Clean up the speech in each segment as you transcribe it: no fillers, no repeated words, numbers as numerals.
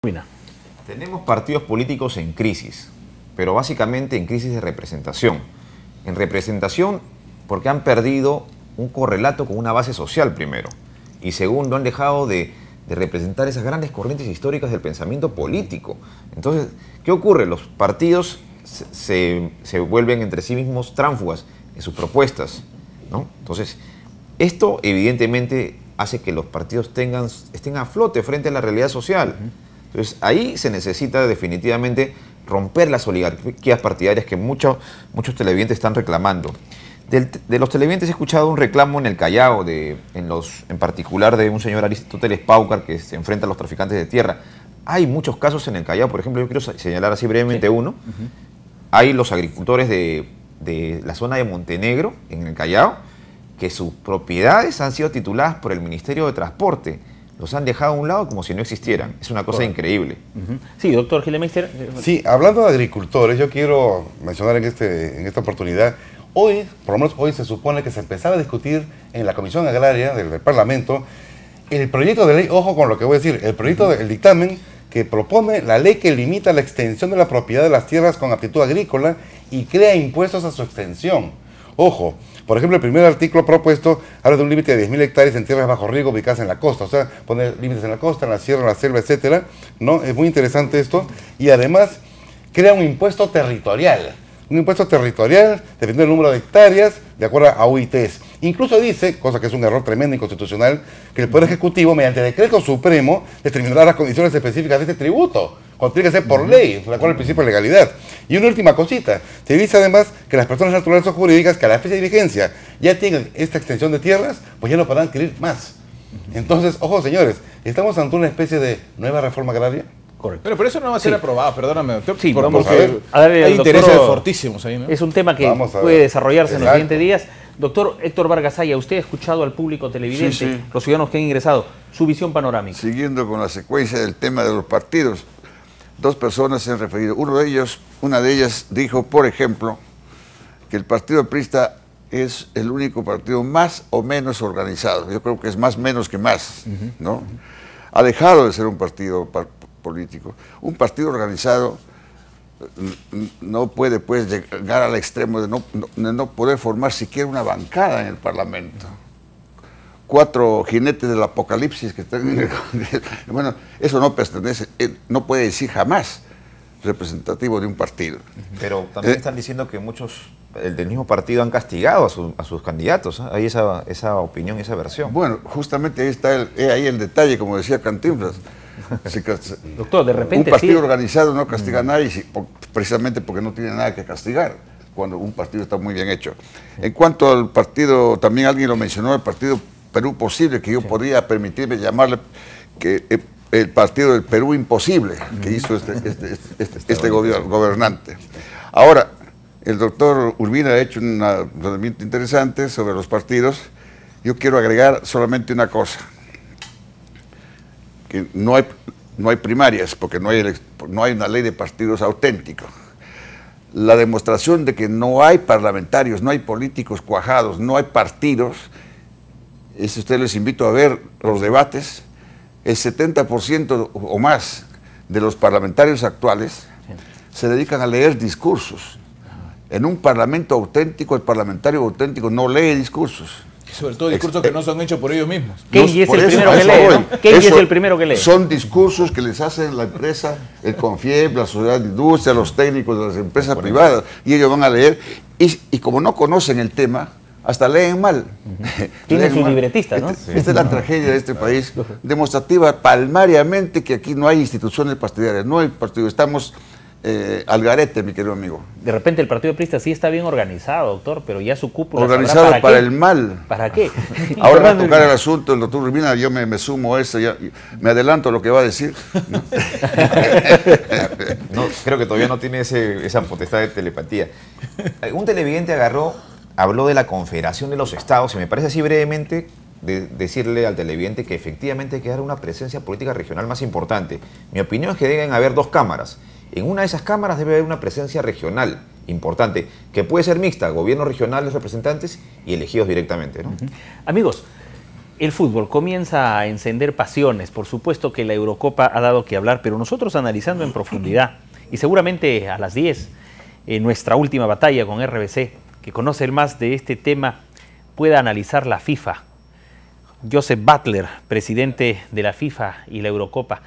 Mira. Tenemos partidos políticos en crisis, pero básicamente en crisis de representación. En representación porque han perdido un correlato con una base social primero. Y segundo, han dejado de representar esas grandes corrientes históricas del pensamiento político. Entonces, ¿qué ocurre? Los partidos se vuelven entre sí mismos tránsfugas en sus propuestas, ¿no? Entonces, esto evidentemente hace que los partidos estén a flote frente a la realidad social. Entonces, ahí se necesita definitivamente romper las oligarquías partidarias que muchos televidentes están reclamando. De los televidentes he escuchado un reclamo en el Callao, en particular de un señor Aristóteles Paucar que se enfrenta a los traficantes de tierra. Hay muchos casos en el Callao, por ejemplo, yo quiero señalar así brevemente uno. Hay los agricultores de la zona de Montenegro, en el Callao, que sus propiedades han sido tituladas por el Ministerio de Transporte. Los han dejado a un lado como si no existieran. Es una cosa increíble. Sí, doctor Gilemeister. Sí, hablando de agricultores, yo quiero mencionar en esta oportunidad, hoy, por lo menos hoy se supone que se empezaba a discutir en la Comisión Agraria del Parlamento el proyecto de ley, ojo con lo que voy a decir, el proyecto del dictamen que propone la ley que limita la extensión de la propiedad de las tierras con aptitud agrícola y crea impuestos a su extensión. Ojo, por ejemplo, el primer artículo propuesto habla de un límite de 10.000 hectáreas en tierras bajo riego ubicadas en la costa, o sea, poner límites en la costa, en la sierra, en la selva, etcétera, ¿no? Es muy interesante esto, y además crea un impuesto territorial, dependiendo del número de hectáreas, de acuerdo a UITs. Incluso dice, cosa que es un error tremendo inconstitucional, que el Poder Ejecutivo, mediante decreto supremo, determinará las condiciones específicas de este tributo, cuando tiene que ser por ley, de acuerdo al principio de legalidad. Y una última cosita, se dice además que las personas naturales o jurídicas que a la fecha de vigencia ya tienen esta extensión de tierras, pues ya no podrán adquirir más. Entonces, ojo señores, estamos ante una especie de nueva reforma agraria. Correcto. Pero eso no va a ser aprobado, perdóname, doctor. Sí, vamos a ver. Hay intereses fortísimos ahí, ¿no? Es un tema que puede desarrollarse en los siguientes días. Doctor Héctor Vargas Aya, usted ha escuchado al público televidente, los ciudadanos que han ingresado, su visión panorámica. Siguiendo con la secuencia del tema de los partidos, dos personas se han referido. Una de ellas dijo, por ejemplo, que el partido aprista es el único partido más o menos organizado. Yo creo que es más menos que más, ¿no? Ha dejado de ser un partido político. Un partido organizado no puede pues llegar al extremo de no poder formar siquiera una bancada en el Parlamento. 4 jinetes del apocalipsis que están en el Congreso. Bueno, eso no pertenece, no puede decir jamás representativo de un partido. Pero también están diciendo que muchos del mismo partido han castigado a sus candidatos. Hay esa opinión, esa versión. Bueno, justamente ahí está el detalle, como decía Cantinflas. Doctor, de repente un partido organizado no castiga a nadie, precisamente porque no tiene nada que castigar, cuando un partido está muy bien hecho. En cuanto al partido, también alguien lo mencionó, el partido Perú Posible, que yo podría permitirme llamarle que el partido del Perú Imposible, que hizo este gobernante. Ahora, el doctor Urbina ha hecho un razonamiento interesante sobre los partidos. Yo quiero agregar solamente una cosa, que no hay primarias, porque no hay una ley de partidos auténticos. La demostración de que no hay parlamentarios, no hay políticos cuajados, no hay partidos, si ustedes les invito a ver los debates, el 70% o más de los parlamentarios actuales se dedican a leer discursos. En un parlamento auténtico, el parlamentario auténtico no lee discursos. Sobre todo discursos que no son hechos por ellos mismos. Kenji es el primero que lee, ¿no? Kenji es el primero que lee. Son discursos que les hace la empresa, el CONFIEP, la sociedad de industria, los técnicos de las empresas privadas, y ellos van a leer, y como no conocen el tema, hasta leen mal. Tienen sus libretistas, ¿no? Esta es la tragedia de este país, demostrativa palmariamente que aquí no hay instituciones partidarias, no hay partido, estamos al garete, mi querido amigo. De repente el partido aprista sí está bien organizado, doctor, pero ya su cúpula organizado para el mal. ¿Para qué? Ahora va a tocar el asunto del doctor Urbina, yo me sumo a eso, me adelanto a lo que va a decir. No, creo que todavía no tiene esa potestad de telepatía. Un televidente habló de la Confederación de los Estados, y me parece así brevemente decirle al televidente que efectivamente hay que dar una presencia política regional más importante. Mi opinión es que deben haber 2 cámaras. En una de esas cámaras debe haber una presencia regional importante, que puede ser mixta, gobiernos regionales, representantes y elegidos directamente, ¿no? Amigos, El fútbol comienza a encender pasiones. Por supuesto que la Eurocopa ha dado que hablar, pero nosotros analizando en profundidad, y seguramente a las 10, en nuestra última batalla con RBC, que conoce el más de este tema, pueda analizar la FIFA. Joseph Butler, presidente de la FIFA y la Eurocopa.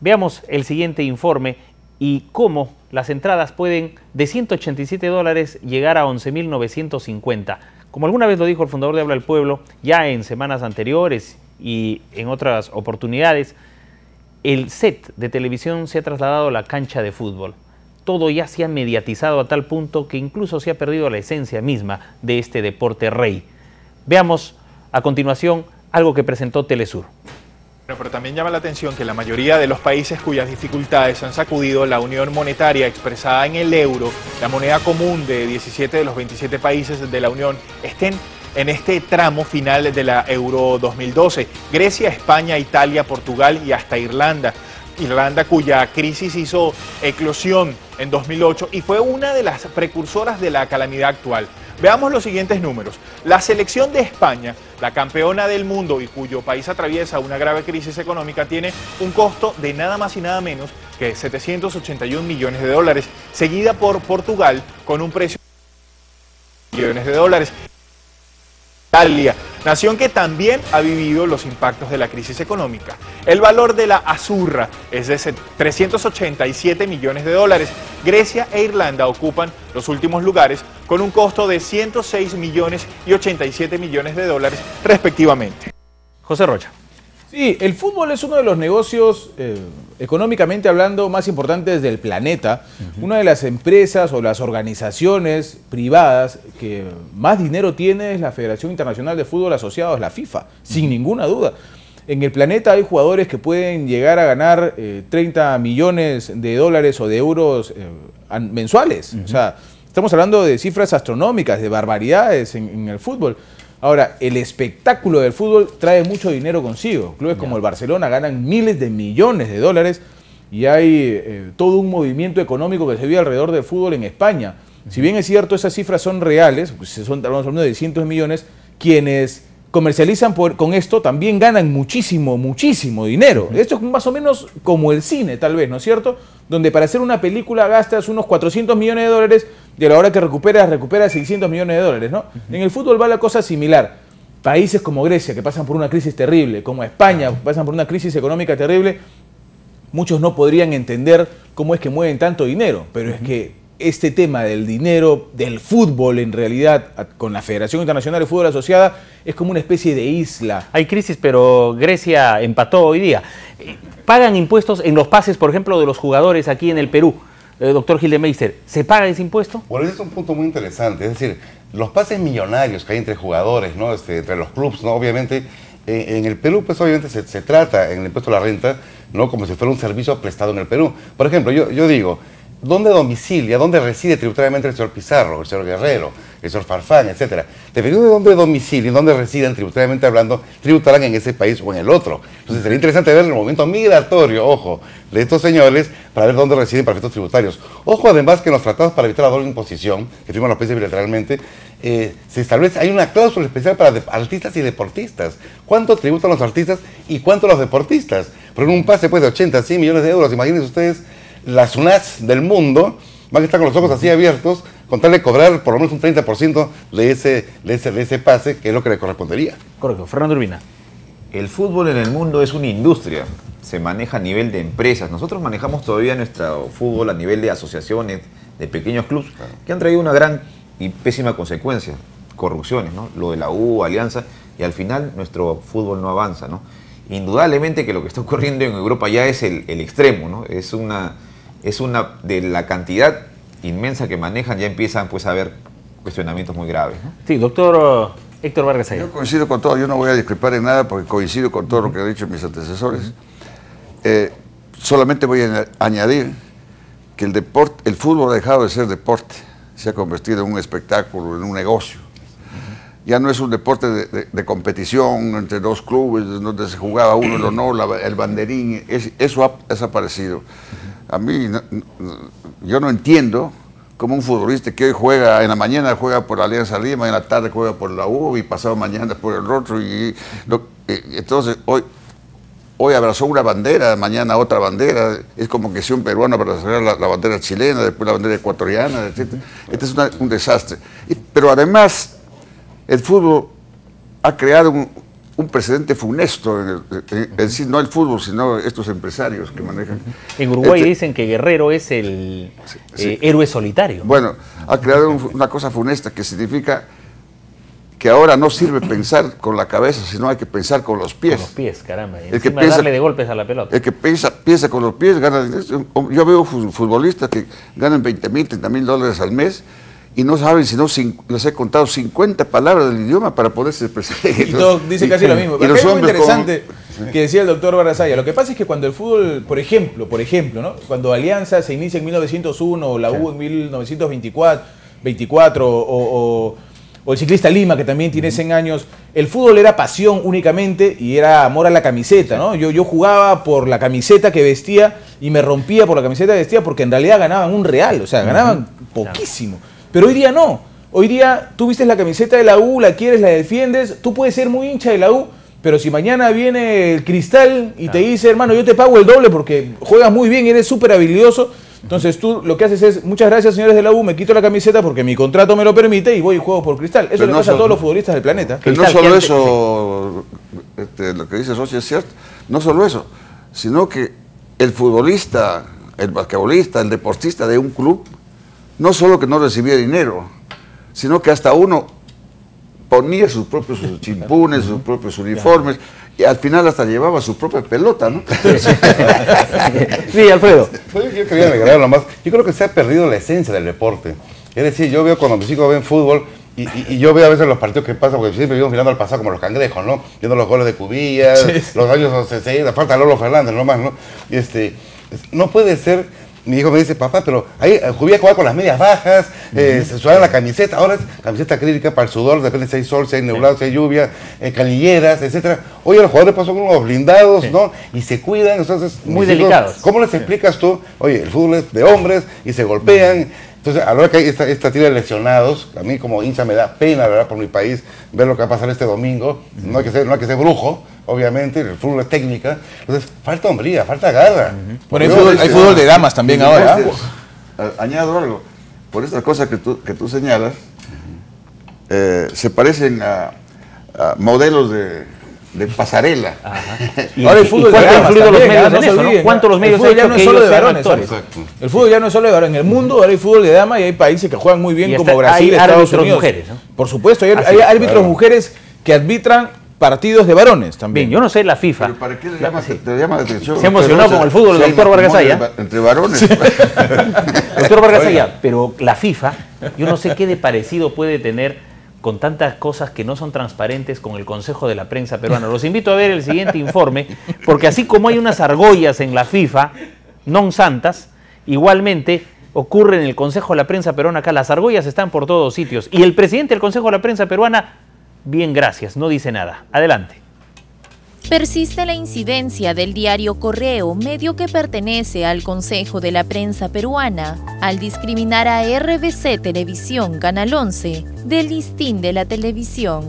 Veamos el siguiente informe y cómo las entradas pueden de $187 llegar a 11.950. Como alguna vez lo dijo el fundador de Habla el Pueblo, ya en semanas anteriores y en otras oportunidades, el set de televisión se ha trasladado a la cancha de fútbol. Todo ya se ha mediatizado a tal punto que incluso se ha perdido la esencia misma de este deporte rey. Veamos a continuación algo que presentó Telesur. Pero también llama la atención que la mayoría de los países cuyas dificultades han sacudido la unión monetaria expresada en el euro, la moneda común de 17 de los 27 países de la unión, estén en este tramo final de la Euro 2012. Grecia, España, Italia, Portugal y hasta Irlanda. Irlanda, cuya crisis hizo eclosión en 2008 y fue una de las precursoras de la calamidad actual. Veamos los siguientes números. La selección de España, la campeona del mundo y cuyo país atraviesa una grave crisis económica, tiene un costo de nada más y nada menos que 781 millones de dólares, seguida por Portugal con un precio de millones de dólares. Italia, nación que también ha vivido los impactos de la crisis económica. El valor de la azurra es de 387 millones de dólares. Grecia e Irlanda ocupan los últimos lugares con un costo de 106 millones y 87 millones de dólares respectivamente. José Rocha. Sí, el fútbol es uno de los negocios, económicamente hablando, más importantes del planeta. Una de las empresas o las organizaciones privadas que más dinero tiene es la Federación Internacional de Fútbol Asociados, la FIFA, sin ninguna duda. En el planeta hay jugadores que pueden llegar a ganar 30 millones de dólares o de euros mensuales. O sea, estamos hablando de cifras astronómicas, de barbaridades en el fútbol. Ahora, el espectáculo del fútbol trae mucho dinero consigo. Clubes como el Barcelona ganan miles de millones de dólares y hay todo un movimiento económico que se vive alrededor del fútbol en España. Si bien es cierto, esas cifras son reales, pues estamos hablando de cientos de millones, quienes comercializan con esto también ganan muchísimo, muchísimo dinero. Esto es más o menos como el cine, tal vez, ¿no es cierto? Donde para hacer una película gastas unos 400 millones de dólares y a la hora que recuperas 600 millones de dólares, ¿no? En el fútbol va la cosa similar. Países como Grecia, que pasan por una crisis terrible, como España, que pasan por una crisis económica terrible, muchos no podrían entender cómo es que mueven tanto dinero, pero es que este tema del dinero, del fútbol en realidad, con la Federación Internacional de Fútbol Asociada, es como una especie de isla. Hay crisis, pero Grecia empató hoy día. ¿Pagan impuestos en los pases, por ejemplo, de los jugadores aquí en el Perú? Doctor Gildemeister, ¿se paga ese impuesto? Bueno, ese es un punto muy interesante. Es decir, los pases millonarios que hay entre jugadores, ¿no? Entre los clubes, ¿no? Obviamente, en el Perú, pues obviamente se trata en el impuesto a la renta, ¿no? Como si fuera un servicio prestado en el Perú. Por ejemplo, yo digo, ¿dónde domicilia, dónde reside tributariamente el señor Pizarro, el señor Guerrero, el señor Farfán, etcétera? Dependiendo de dónde domicilian, dónde residen tributariamente hablando, tributarán en ese país o en el otro. Entonces sería interesante ver el momento migratorio, ojo, de estos señores para ver dónde residen para efectos tributarios. Ojo además que en los tratados para evitar la doble imposición, que firman los países bilateralmente, se establece, hay una cláusula especial para artistas y deportistas. ¿Cuánto tributan los artistas y cuánto los deportistas? Pero en un pase pues, de 80, 100 millones de euros, imagínense ustedes, las UNAS del mundo van a estar con los ojos así abiertos con tal de cobrar por lo menos un 30% de ese pase, que es lo que le correspondería. Correcto. Fernando Urbina. El fútbol en el mundo es una industria, se maneja a nivel de empresas. Nosotros manejamos todavía nuestro fútbol a nivel de asociaciones, de pequeños clubes, que han traído una gran y pésima consecuencia, corrupciones, ¿no? Lo de la U, Alianza, y al final nuestro fútbol no avanza, ¿no? Indudablemente que lo que está ocurriendo en Europa ya es el extremo, ¿no? Es una de la cantidad inmensa que manejan, ya empiezan pues a haber cuestionamientos muy graves, ¿no? Sí, doctor Héctor Vargas Allá. Yo coincido con todo, yo no voy a discrepar en nada porque coincido con todo lo que han dicho mis antecesores. Solamente voy a añadir que el fútbol ha dejado de ser deporte, se ha convertido en un espectáculo, en un negocio. Ya no es un deporte de competición entre dos clubes donde se jugaba uno, el honor, el banderín, eso ha desaparecido. A mí, yo no entiendo cómo un futbolista que hoy juega, en la mañana juega por Alianza Lima, en la tarde juega por la U y pasado mañana por el otro. Entonces, hoy abrazó una bandera, mañana otra bandera. Es como que si un peruano abrazara la bandera chilena, después la bandera ecuatoriana, etc. Este es un desastre. Pero además, el fútbol ha creado un precedente funesto, en sí, no el fútbol, sino estos empresarios que manejan. En Uruguay dicen que Guerrero es el héroe solitario. Bueno, ha creado una cosa funesta que significa que ahora no sirve pensar con la cabeza, sino hay que pensar con los pies. Con los pies, caramba. Y El que encima piensa, darle de golpes a la pelota. El que piensa con los pies gana. Yo veo futbolistas que ganan 20.000, 30.000 dólares al mes y no saben, si no, les he contado 50 palabras del idioma para poderse expresar. Y todo dice casi lo mismo. Pero es muy interesante que decía el doctor Barazaya. Lo que pasa es que cuando el fútbol, por ejemplo, ¿no? Cuando Alianza se inicia en 1901, o la U en 1924, o el Ciclista Lima, que también tiene 100 años, el fútbol era pasión únicamente y era amor a la camiseta, ¿no? Yo jugaba por la camiseta que vestía y me rompía por la camiseta que vestía porque en realidad ganaban un real, o sea, ganaban poquísimo. Pero hoy día no. Hoy día tú vistes la camiseta de la U, la quieres, la defiendes, tú puedes ser muy hincha de la U, pero si mañana viene el Cristal y te dice, hermano, yo te pago el doble porque juegas muy bien y eres súper habilidoso, entonces tú lo que haces es, muchas gracias señores de la U, me quito la camiseta porque mi contrato me lo permite y voy y juego por Cristal. Eso le pasa a todos los futbolistas del planeta. Pero no solo eso, lo que dice Sochi es cierto, no solo eso, sino que el futbolista, el basquetbolista, el deportista de un club, no solo que no recibía dinero, sino que hasta uno ponía sus propios chimpunes, sus propios uniformes, y al final hasta llevaba su propia pelota, ¿no? Sí, Alfredo. Yo quería agregar nomás, yo creo que se ha perdido la esencia del deporte. Es decir, yo veo cuando mis hijos ven fútbol, y yo veo a veces los partidos que pasan, porque siempre vivimos mirando al pasado como los cangrejos, ¿no? Viendo los goles de Cubillas, los años 60, falta Lolo Fernández nomás, ¿no? No puede ser. Mi hijo me dice, papá, pero ahí Cubillas jugaba con las medias bajas, se sudaba la camiseta, ahora es camiseta acrílica para el sudor, depende si hay sol, si hay nublado, si hay lluvia, canilleras, etcétera. Oye, los jugadores pasan con unos blindados, ¿no? Y se cuidan, entonces... Muy delicados. ¿Cómo les explicas tú? Oye, el fútbol es de hombres y se golpean. Entonces, a la hora que hay esta tira de lesionados, a mí como hincha me da pena, ¿verdad?, por mi país, ver lo que va a pasar este domingo. No hay que ser brujo, obviamente, el fútbol es técnica. Entonces, falta hombría, falta garra. Bueno, hay fútbol de damas también ahora. Añado algo. Por estas cosas que tú señalas, se parecen a modelos de pasarela. Ahora el fútbol ¿cuánto ha influido los medios en eso, no? ¿Cuánto los medios han hecho que ellos sean actores? El fútbol ya no es solo de varones. En el mundo ahora hay fútbol de dama y hay países que juegan muy bien como Brasil, Estados Unidos. Mujeres, ¿no? Por supuesto, hay árbitros mujeres que arbitran partidos de varones también. Bien, yo no sé la FIFA. ¿Pero para qué le llama la atención? Se emocionó con el fútbol el doctor Vargasaya. Entre varones. Doctor Vargasaya, pero la FIFA, yo no sé qué de parecido puede tener con tantas cosas que no son transparentes con el Consejo de la Prensa Peruana. Los invito a ver el siguiente informe, porque así como hay unas argollas en la FIFA, non santas, igualmente ocurre en el Consejo de la Prensa Peruana acá. Las argollas están por todos sitios. Y el presidente del Consejo de la Prensa Peruana, bien, gracias, no dice nada. Adelante. Persiste la incidencia del diario Correo, medio que pertenece al Consejo de la Prensa Peruana, al discriminar a RBC Televisión, Canal 11, del listín de la televisión.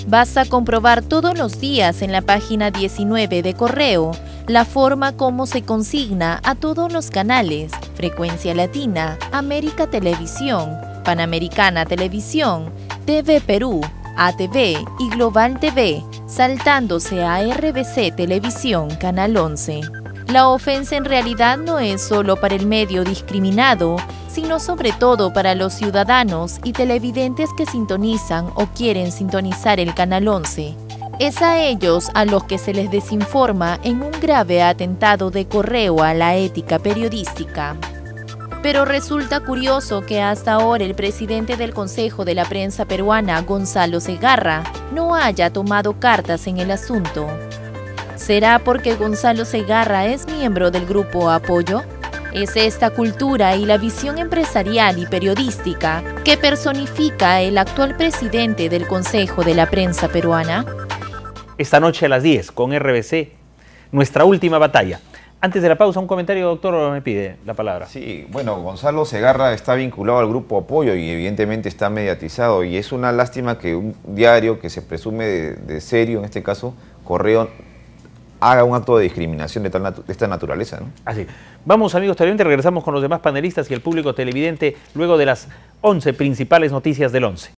Basta comprobar todos los días en la página 19 de Correo la forma como se consigna a todos los canales, Frecuencia Latina, América Televisión, Panamericana Televisión, TV Perú, ATV y Global TV, saltándose a RBC Televisión, Canal 11. La ofensa en realidad no es solo para el medio discriminado, sino sobre todo para los ciudadanos y televidentes que sintonizan o quieren sintonizar el Canal 11. Es a ellos a los que se les desinforma en un grave atentado de Correo a la ética periodística. Pero resulta curioso que hasta ahora el presidente del Consejo de la Prensa Peruana, Gonzalo Segarra, no haya tomado cartas en el asunto. ¿Será porque Gonzalo Segarra es miembro del grupo Apoyo? ¿Es esta cultura y la visión empresarial y periodística que personifica el actual presidente del Consejo de la Prensa Peruana? Esta noche a las 10 con RBC, nuestra última batalla. Antes de la pausa, un comentario, doctor, me pide la palabra. Sí, bueno, Gonzalo Segarra está vinculado al grupo Apoyo y evidentemente está mediatizado, y es una lástima que un diario que se presume de serio, en este caso, Correo haga un acto de discriminación de esta naturaleza, ¿no? Así. Vamos, amigos televidentes, regresamos con los demás panelistas y el público televidente luego de las 11 principales noticias del 11.